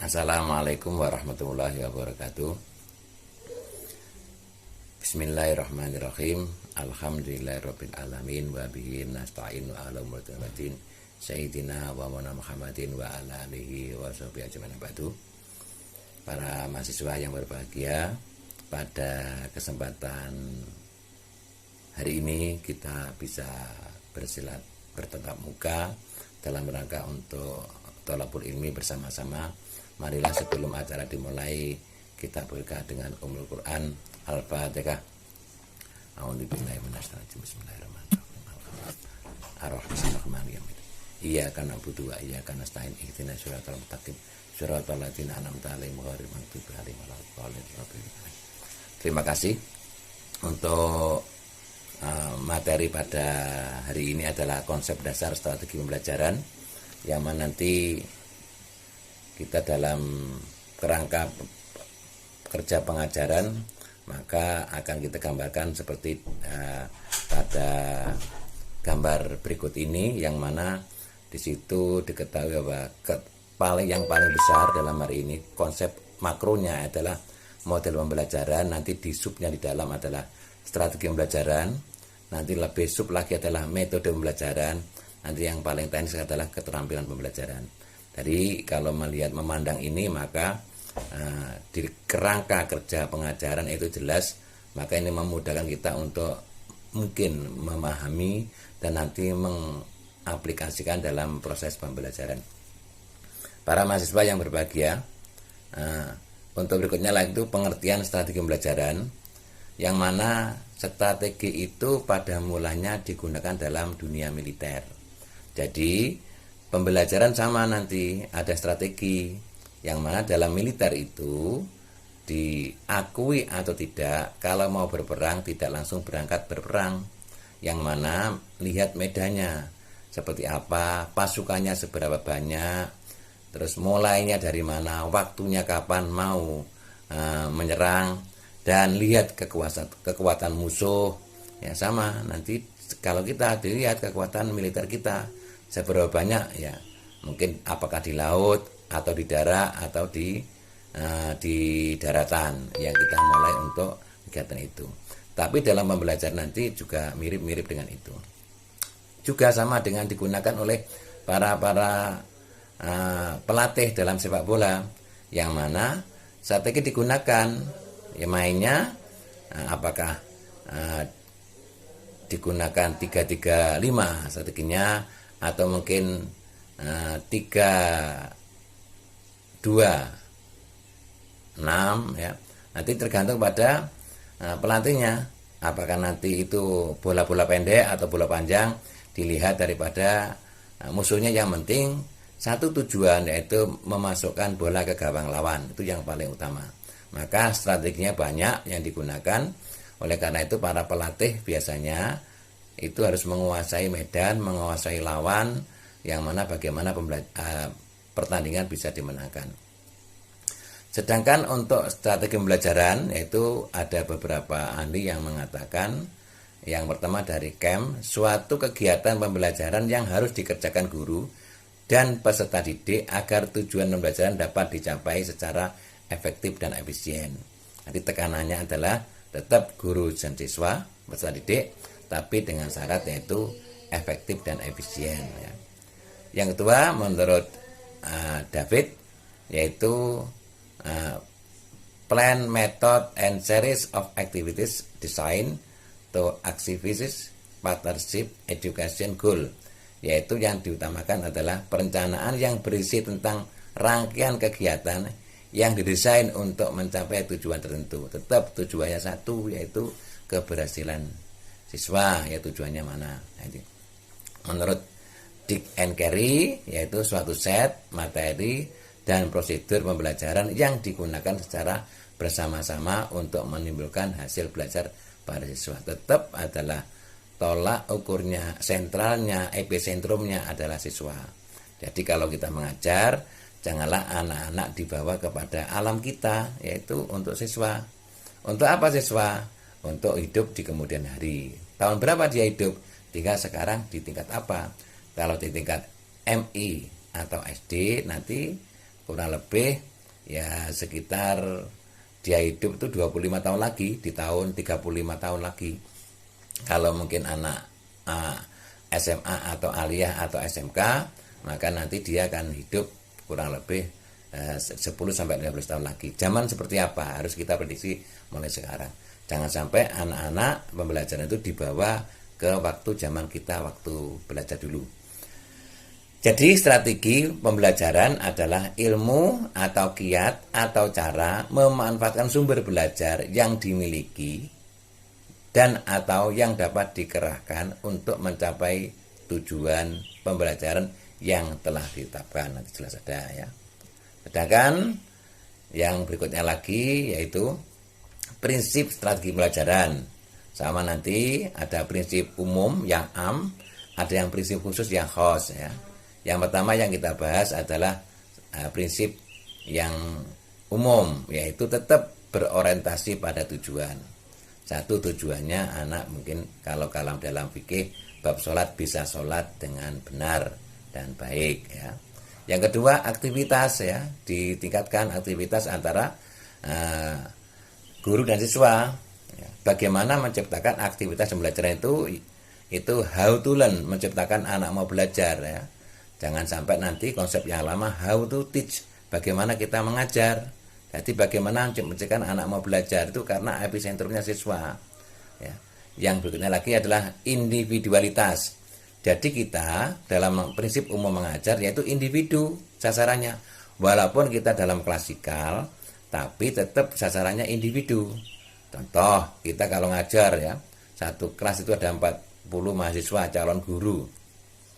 Assalamualaikum warahmatullahi wabarakatuh. Bismillahirrahmanirrahim. Alhamdulillahirabbil alamin wa bihi nasta'inu ala umuri din sayyidina wa maulana Muhammadin wa ala alihi wa sahbihi ajmain ba'du. Para mahasiswa yang berbahagia, pada kesempatan hari ini kita bisa bertatap muka dalam rangka untuk thalabul ilmi bersama-sama. Marilah sebelum acara dimulai kita berkah dengan Ummul Quran Al-Fatihah. A'udzubillahi minasyaitonir rajim. Bismillahirrahmanirrahim. Ar-Rahmanir-Rahim. Iyyaka na'budu wa iyyaka nasta'in. Ihdinas siratal mustaqim. Siratal ladzina an'amta 'alaihim ghairil maghdubi 'alaihim waladdallin. Terima kasih. Untuk materi pada hari ini adalah konsep dasar strategi pembelajaran, yang mana nanti kita dalam kerangka kerja pengajaran maka akan kita gambarkan seperti pada gambar berikut ini, yang mana di situ diketahui bahwa yang paling besar dalam hari ini konsep makronya adalah model pembelajaran, nanti di subnya di dalam adalah strategi pembelajaran, nanti lebih sub lagi adalah metode pembelajaran, nanti yang paling teknis adalah keterampilan pembelajaran. Jadi kalau memandang ini, maka di kerangka kerja pengajaran itu jelas, maka ini memudahkan kita untuk mungkin memahami dan nanti mengaplikasikan dalam proses pembelajaran. Para mahasiswa yang berbahagia, untuk berikutnya lagi itu pengertian strategi pembelajaran, yang mana strategi itu pada mulanya digunakan dalam dunia militer. Jadi pembelajaran sama nanti ada strategi, yang mana dalam militer itu diakui atau tidak, kalau mau berperang tidak langsung berangkat berperang, yang mana lihat medannya seperti apa, pasukannya seberapa banyak, terus mulainya dari mana, waktunya kapan mau menyerang, dan lihat kekuatan musuh. Ya sama, nanti kalau kita dilihat kekuatan militer kita seberapa banyak, ya mungkin apakah di laut atau di darat atau di daratan, yang kita mulai untuk kegiatan itu. Tapi dalam pembelajaran nanti juga mirip-mirip dengan itu, juga sama dengan digunakan oleh para pelatih dalam sepak bola, yang mana strategi digunakan ya mainnya apakah digunakan 3-3-5 strateginya, atau mungkin 3-2-6, ya. Nanti tergantung pada pelatihnya, apakah nanti itu bola-bola pendek atau bola panjang, dilihat daripada musuhnya. Yang penting satu tujuan, yaitu memasukkan bola ke gawang lawan, itu yang paling utama. Maka strateginya banyak yang digunakan. Oleh karena itu para pelatih biasanya itu harus menguasai medan, menguasai lawan, yang mana bagaimana pertandingan bisa dimenangkan. Sedangkan untuk strategi pembelajaran, yaitu ada beberapa ahli yang mengatakan, yang pertama dari Kemp, suatu kegiatan pembelajaran yang harus dikerjakan guru dan peserta didik agar tujuan pembelajaran dapat dicapai secara efektif dan efisien. Jadi tekanannya adalah tetap guru dan siswa, peserta didik, tapi dengan syarat yaitu efektif dan efisien, ya. Yang kedua menurut David, yaitu plan, method, and series of activities design to activities partnership education goal, yaitu yang diutamakan adalah perencanaan yang berisi tentang rangkaian kegiatan yang didesain untuk mencapai tujuan tertentu. Tetap tujuannya satu, yaitu keberhasilan siswa, ya tujuannya mana. Menurut Dick and Carey, yaitu suatu set materi dan prosedur pembelajaran yang digunakan secara bersama-sama untuk menimbulkan hasil belajar pada siswa. Tetap adalah tolak ukurnya, sentralnya, episentrumnya adalah siswa. Jadi kalau kita mengajar, janganlah anak-anak dibawa kepada alam kita, yaitu untuk siswa. Untuk apa siswa? Untuk hidup di kemudian hari. Tahun berapa dia hidup? Tinggal sekarang di tingkat apa? Kalau di tingkat MI atau SD, nanti kurang lebih ya sekitar dia hidup itu 25 tahun lagi, di tahun 35 tahun lagi. Kalau mungkin anak SMA atau aliyah atau SMK, maka nanti dia akan hidup kurang lebih 10-15 tahun lagi. Zaman seperti apa harus kita prediksi mulai sekarang. Jangan sampai anak-anak pembelajaran itu dibawa ke waktu zaman kita waktu belajar dulu. Jadi strategi pembelajaran adalah ilmu atau kiat atau cara memanfaatkan sumber belajar yang dimiliki dan atau yang dapat dikerahkan untuk mencapai tujuan pembelajaran yang telah ditetapkan. Nanti jelas ada ya. Sedangkan yang berikutnya lagi yaitu prinsip strategi pembelajaran. Sama nanti ada prinsip umum yang am, ada yang prinsip khusus yang khas ya. Yang pertama yang kita bahas adalah prinsip yang umum, yaitu tetap berorientasi pada tujuan. Satu, tujuannya anak mungkin kalau dalam fikih bab sholat bisa sholat dengan benar dan baik ya. Yang kedua aktivitas ya, ditingkatkan aktivitas antara guru dan siswa. Ya. Bagaimana menciptakan aktivitas pembelajaran itu how to learn, menciptakan anak mau belajar ya. Jangan sampai nanti konsep yang lama how to teach, bagaimana kita mengajar. Jadi bagaimana menciptakan anak mau belajar itu karena epicentrumnya siswa. Ya. Yang berikutnya lagi adalah individualitas. Jadi kita dalam prinsip umum mengajar yaitu individu sasarannya. Walaupun kita dalam klasikal, tapi tetap sasarannya individu. Contoh, kita kalau ngajar ya, satu kelas itu ada 40 mahasiswa calon guru.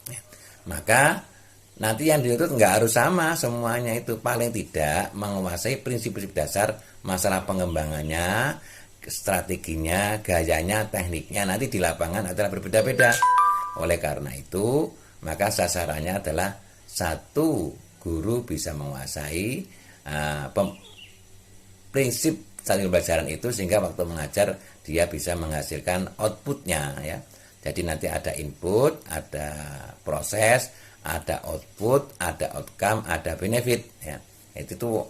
Ya. Maka nanti yang dituntut nggak harus sama semuanya, itu paling tidak menguasai prinsip-prinsip dasar masalah pengembangannya, strateginya, gayanya, tekniknya nanti di lapangan adalah berbeda-beda. Oleh karena itu maka sasarannya adalah satu guru bisa menguasai prinsip strategi pembelajaran itu sehingga waktu mengajar dia bisa menghasilkan outputnya ya. Jadi nanti ada input, ada proses, ada output, ada outcome, ada benefit ya. Itu tuh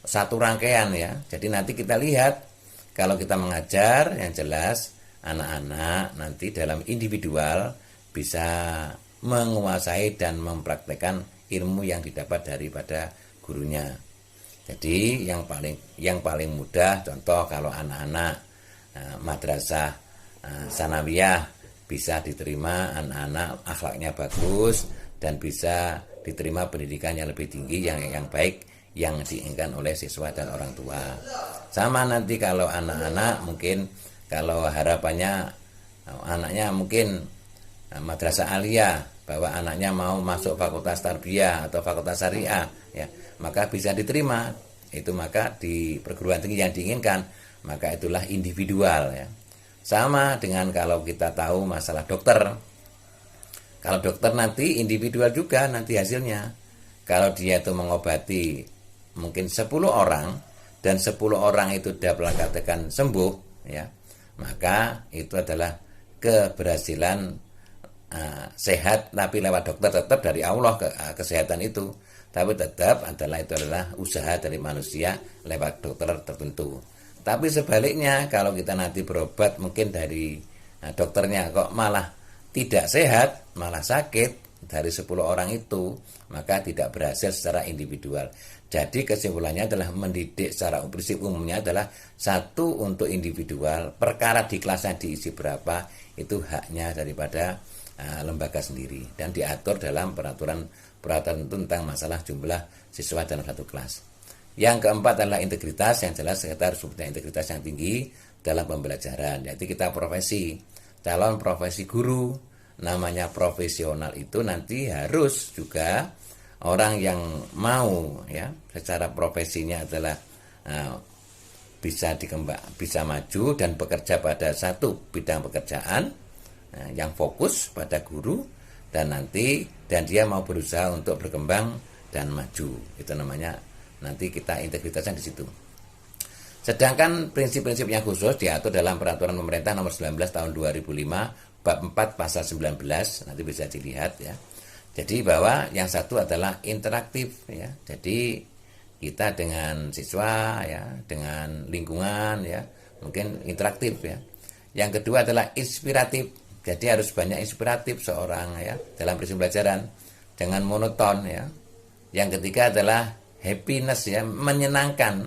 satu rangkaian ya. Jadi nanti kita lihat kalau kita mengajar yang jelas anak-anak nanti dalam individual bisa menguasai dan mempraktekkan ilmu yang didapat daripada gurunya. Jadi yang paling mudah contoh kalau anak-anak madrasah sanawiyah bisa diterima, anak-anak akhlaknya bagus dan bisa diterima pendidikan yang lebih tinggi yang baik yang diinginkan oleh siswa dan orang tua. Sama nanti kalau anak-anak mungkin kalau harapannya anaknya mungkin madrasah aliyah bahwa anaknya mau masuk fakultas tarbiyah atau fakultas syariah ya, maka bisa diterima itu, maka di perguruan tinggi yang diinginkan, maka itulah individual ya. Sama dengan kalau kita tahu masalah dokter. Kalau dokter nanti individual juga nanti hasilnya. Kalau dia itu mengobati mungkin 10 orang dan 10 orang itu dapat katakan sembuh ya, maka itu adalah keberhasilan sehat, tapi lewat dokter tetap dari Allah kesehatan itu, tapi tetap itu adalah usaha dari manusia lewat dokter tertentu. Tapi sebaliknya kalau kita nanti berobat mungkin dari dokternya kok malah tidak sehat, malah sakit dari 10 orang itu, maka tidak berhasil secara individual. Jadi kesimpulannya adalah mendidik secara prinsip umumnya adalah satu untuk individual, perkara di kelasnya diisi berapa itu haknya daripada lembaga sendiri dan diatur dalam peraturan tentang masalah jumlah siswa dalam satu kelas. Yang keempat adalah integritas, yang jelas kita harus punya integritas yang tinggi dalam pembelajaran. Jadi kita profesi, calon profesi guru, namanya profesional itu nanti harus juga orang yang mau ya secara profesinya adalah bisa maju dan bekerja pada satu bidang pekerjaan yang fokus pada guru dan dia mau berusaha untuk berkembang dan maju. Itu namanya nanti kita integritasnya di situ. Sedangkan prinsip-prinsip yang khusus diatur dalam peraturan pemerintah nomor 19 tahun 2005 bab 4 pasal 19, nanti bisa dilihat ya. Jadi bahwa yang satu adalah interaktif ya. Jadi kita dengan siswa ya, dengan lingkungan ya, mungkin interaktif ya. Yang kedua adalah inspiratif. Jadi harus banyak inspiratif seorang ya dalam proses pembelajaran, jangan monoton ya. Yang ketiga adalah happiness ya, menyenangkan.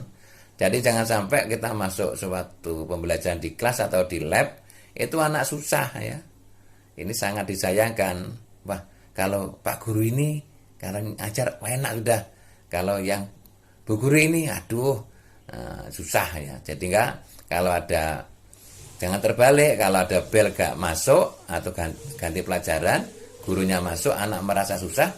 Jadi jangan sampai kita masuk suatu pembelajaran di kelas atau di lab itu anak susah ya. Ini sangat disayangkan. Wah, kalau Pak Guru ini karena ngajar enak sudah. Kalau yang Bu Guru ini aduh susah ya. Jadi kalau ada, jangan terbalik, kalau ada bel gak masuk atau ganti pelajaran, gurunya masuk, anak merasa susah.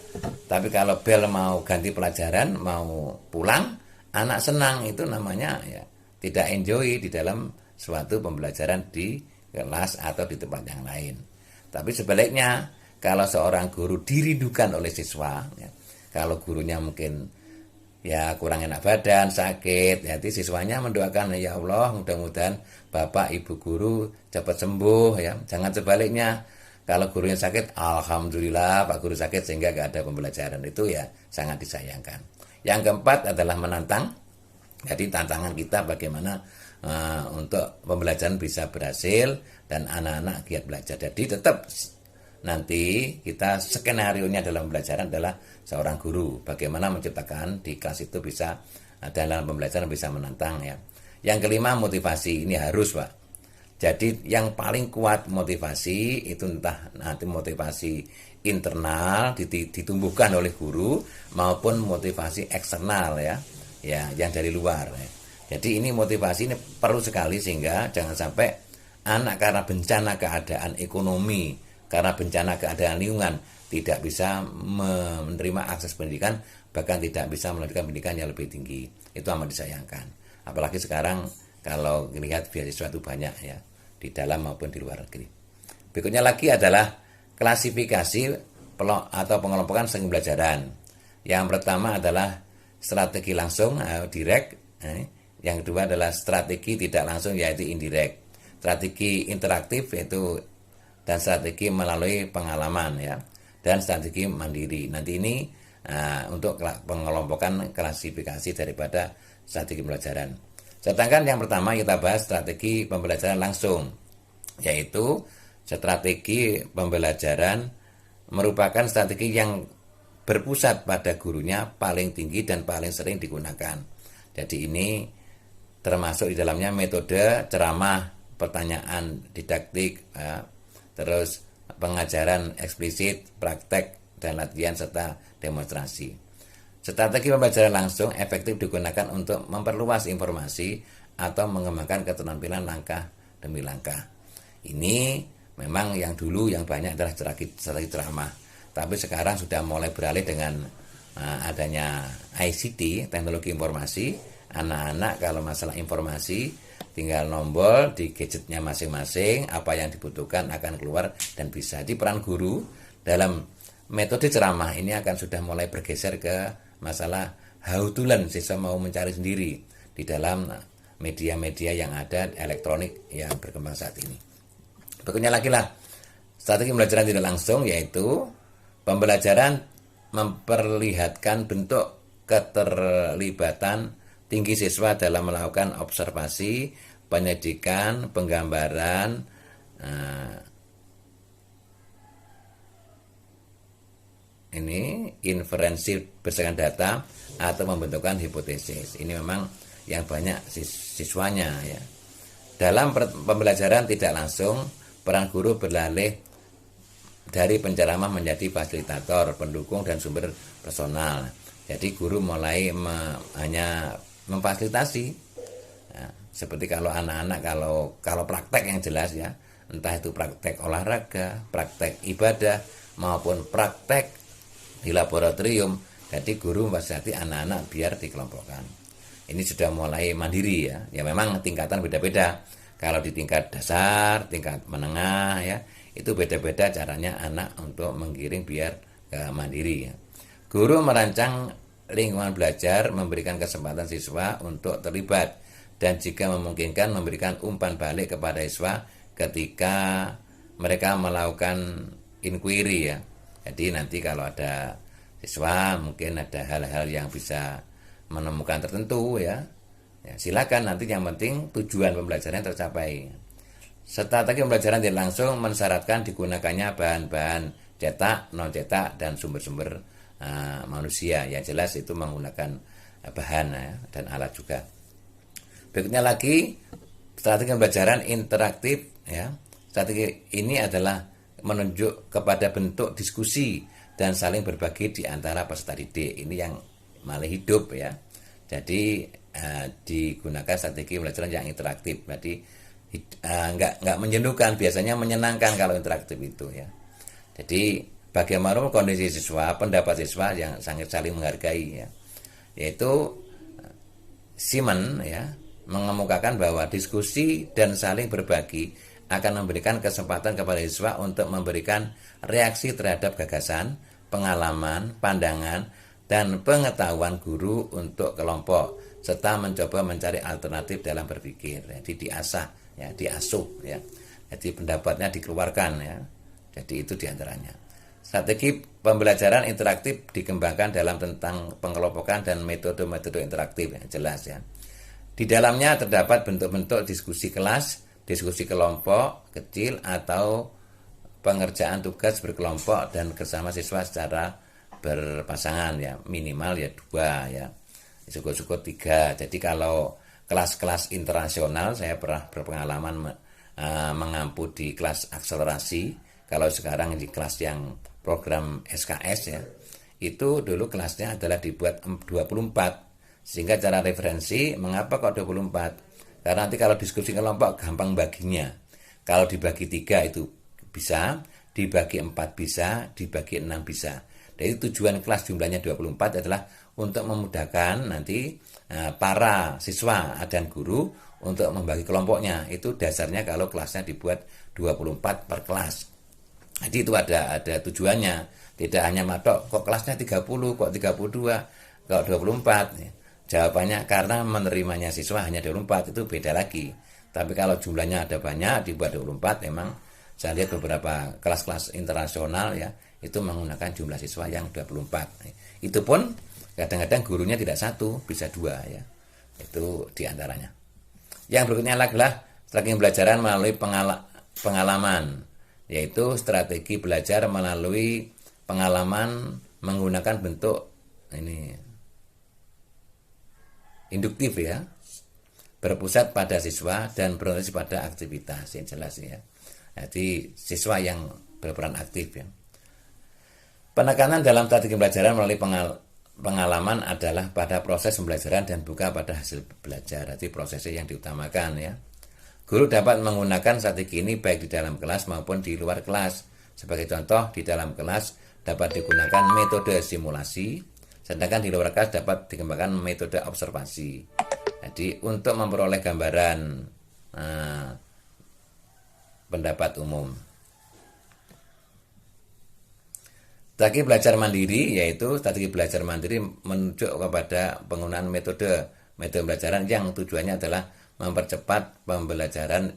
Tapi kalau bel mau ganti pelajaran, mau pulang, anak senang. Itu namanya ya tidak enjoy di dalam suatu pembelajaran di kelas atau di tempat yang lain. Tapi sebaliknya, kalau seorang guru dirindukan oleh siswa ya, kalau gurunya mungkin ya kurang enak badan, sakit, jadi siswanya mendoakan, ya Allah mudah-mudahan Bapak Ibu guru cepat sembuh ya. Jangan sebaliknya, kalau gurunya sakit, alhamdulillah Pak Guru sakit sehingga gak ada pembelajaran. Itu ya sangat disayangkan. Yang keempat adalah menantang. Jadi tantangan kita bagaimana untuk pembelajaran bisa berhasil dan anak-anak giat belajar. Jadi tetap nanti kita skenario-nya dalam pembelajaran adalah seorang guru bagaimana menciptakan di kelas itu bisa dalam pembelajaran bisa menantang ya. Yang kelima, motivasi. Ini harus Pak. Jadi yang paling kuat motivasi itu entah nanti motivasi internal ditumbuhkan oleh guru maupun motivasi eksternal ya yang dari luar ya. Jadi ini motivasi ini perlu sekali sehingga jangan sampai anak karena bencana keadaan ekonomi, karena bencana keadaan lingkungan tidak bisa menerima akses pendidikan, bahkan tidak bisa melanjutkan pendidikan yang lebih tinggi. Itu amat disayangkan. Apalagi sekarang kalau lihat beasiswa itu banyak ya, di dalam maupun di luar negeri. Berikutnya lagi adalah klasifikasi atau pengelompokan strategi pembelajaran. Yang pertama adalah strategi langsung direct. Yang kedua adalah strategi tidak langsung yaitu indirect. Strategi interaktif yaitu dan strategi melalui pengalaman ya, dan strategi mandiri. Nanti ini untuk pengelompokan klasifikasi daripada strategi pembelajaran. Sedangkan yang pertama kita bahas strategi pembelajaran langsung, yaitu strategi pembelajaran merupakan strategi yang berpusat pada gurunya paling tinggi dan paling sering digunakan. Jadi ini termasuk di dalamnya metode ceramah, pertanyaan didaktik, terus pengajaran eksplisit, praktek, dan latihan serta demonstrasi. Strategi pembelajaran langsung efektif digunakan untuk memperluas informasi atau mengembangkan keterampilan langkah demi langkah. Ini memang yang dulu yang banyak adalah strategi ceramah. Tapi sekarang sudah mulai beralih dengan adanya ICT, teknologi informasi. Anak-anak kalau masalah informasi tinggal nombol di gadgetnya masing-masing, apa yang dibutuhkan akan keluar dan bisa. Di peran guru dalam metode ceramah ini akan sudah mulai bergeser ke masalah how to learn, siswa mau mencari sendiri di dalam media-media yang ada elektronik yang berkembang saat ini. Berikutnya lagi lah strategi pembelajaran tidak langsung, yaitu pembelajaran memperlihatkan bentuk keterlibatan tinggi siswa dalam melakukan observasi, penyelidikan, penggambaran, ini inferensi berdasarkan data atau membentukkan hipotesis. Ini memang yang banyak siswanya ya. Dalam pembelajaran tidak langsung, peran guru beralih dari penceramah menjadi fasilitator, pendukung dan sumber personal. Jadi guru mulai hanya memfasilitasi. Nah, seperti kalau anak-anak kalau praktek yang jelas ya, entah itu praktek olahraga, praktek ibadah maupun praktek di laboratorium. Jadi guru memfasilitasi anak-anak biar dikelompokkan. Ini sudah mulai mandiri ya. Ya memang tingkatan beda-beda. Kalau di tingkat dasar, tingkat menengah ya, itu beda-beda caranya anak untuk menggiring biar ke mandiri ya. Guru merancang lingkungan belajar, memberikan kesempatan siswa untuk terlibat, dan jika memungkinkan memberikan umpan balik kepada siswa ketika mereka melakukan inquiry ya. Jadi nanti kalau ada siswa mungkin ada hal-hal yang bisa menemukan tertentu ya, silakan, nanti yang penting tujuan pembelajaran tercapai. Strategi pembelajaran tidak langsung mensyaratkan digunakannya bahan-bahan cetak, non cetak, dan sumber-sumber manusia. Yang jelas itu menggunakan bahan ya, dan alat juga. Berikutnya lagi, strategi pembelajaran interaktif ya. Strategi ini adalah menunjuk kepada bentuk diskusi dan saling berbagi di antara peserta didik. Ini yang malah hidup ya. Jadi digunakan strategi pembelajaran yang interaktif. Jadi nggak menjenuhkan, biasanya menyenangkan kalau interaktif itu ya. Jadi bagaimana kondisi siswa, pendapat siswa yang sangat saling menghargai ya. Yaitu Simon ya mengemukakan bahwa diskusi dan saling berbagi akan memberikan kesempatan kepada siswa untuk memberikan reaksi terhadap gagasan, pengalaman, pandangan, dan pengetahuan guru untuk kelompok, serta mencoba mencari alternatif dalam berpikir. Jadi diasah ya, diasuh ya. Jadi pendapatnya dikeluarkan ya. Jadi itu diantaranya. Strategi pembelajaran interaktif dikembangkan dalam tentang pengelompokan dan metode-metode interaktif yang jelas ya. Di dalamnya terdapat bentuk-bentuk diskusi kelas, diskusi kelompok kecil, atau pengerjaan tugas berkelompok dan bersama siswa secara berpasangan ya, minimal ya 2 ya, syukur-syukur 3. Jadi kalau kelas-kelas internasional, saya pernah berpengalaman mengampu di kelas akselerasi. Kalau sekarang di kelas yang program SKS ya, itu dulu kelasnya adalah dibuat 24. Sehingga cara referensi, mengapa kok 24? Karena nanti kalau diskusi kelompok gampang baginya. Kalau dibagi 3 itu bisa, dibagi 4 bisa, dibagi 6 bisa. Jadi tujuan kelas jumlahnya 24 adalah untuk memudahkan nanti para siswa dan guru untuk membagi kelompoknya. Itu dasarnya kalau kelasnya dibuat 24 per kelas. Jadi itu ada tujuannya. Tidak hanya matok kok kelasnya 30, kok 32, kok 24. Jawabannya karena menerimanya siswa hanya 24, itu beda lagi. Tapi kalau jumlahnya ada banyak dibuat 24, memang saya lihat beberapa kelas-kelas internasional ya, itu menggunakan jumlah siswa yang 24. Itu pun kadang-kadang gurunya tidak 1, bisa 2 ya. Itu diantaranya. Yang berikutnya adalah strategi pembelajaran melalui pengalaman, yaitu strategi belajar melalui pengalaman menggunakan bentuk ini induktif ya, berpusat pada siswa dan berorientasi pada aktivitas yang jelas ya. Jadi siswa yang berperan aktif ya. Penekanan dalam strategi pembelajaran melalui pengalaman adalah pada proses pembelajaran dan bukan pada hasil belajar. Jadi prosesnya yang diutamakan ya. Guru dapat menggunakan strategi ini baik di dalam kelas maupun di luar kelas. Sebagai contoh, di dalam kelas dapat digunakan metode simulasi, sedangkan di luar kelas dapat dikembangkan metode observasi. Jadi untuk memperoleh gambaran pendapat umum. Strategi belajar mandiri, yaitu strategi belajar mandiri menunjuk kepada penggunaan metode pembelajaran yang tujuannya adalah mempercepat pembelajaran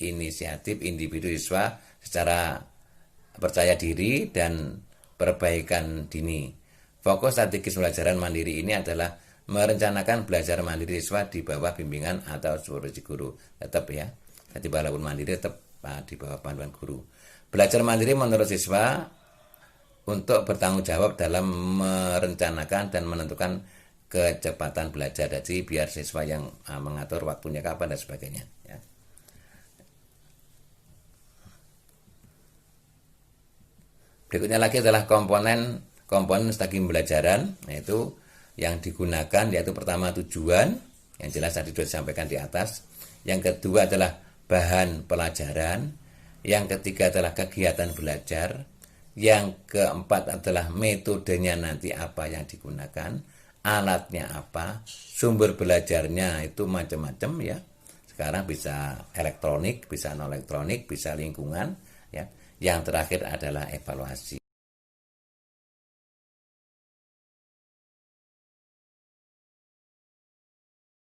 inisiatif individu siswa secara percaya diri dan perbaikan dini. Fokus strategis pembelajaran mandiri ini adalah merencanakan belajar mandiri siswa di bawah bimbingan atau supervisi guru. Tetap ya, jadi walaupun mandiri tetap di bawah panduan guru. Belajar mandiri menurut siswa untuk bertanggung jawab dalam merencanakan dan menentukan kecepatan belajar. Jadi biar siswa yang mengatur waktunya kapan dan sebagainya. Ya. Berikutnya lagi adalah komponen strategi pembelajaran, yaitu yang digunakan, yaitu pertama tujuan, yang jelas tadi sudah disampaikan di atas. Yang kedua adalah bahan pelajaran. Yang ketiga adalah kegiatan belajar. Yang keempat adalah metodenya nanti apa yang digunakan, alatnya apa, sumber belajarnya itu macam-macam ya. Sekarang bisa elektronik, bisa non elektronik, bisa lingkungan ya. Yang terakhir adalah evaluasi.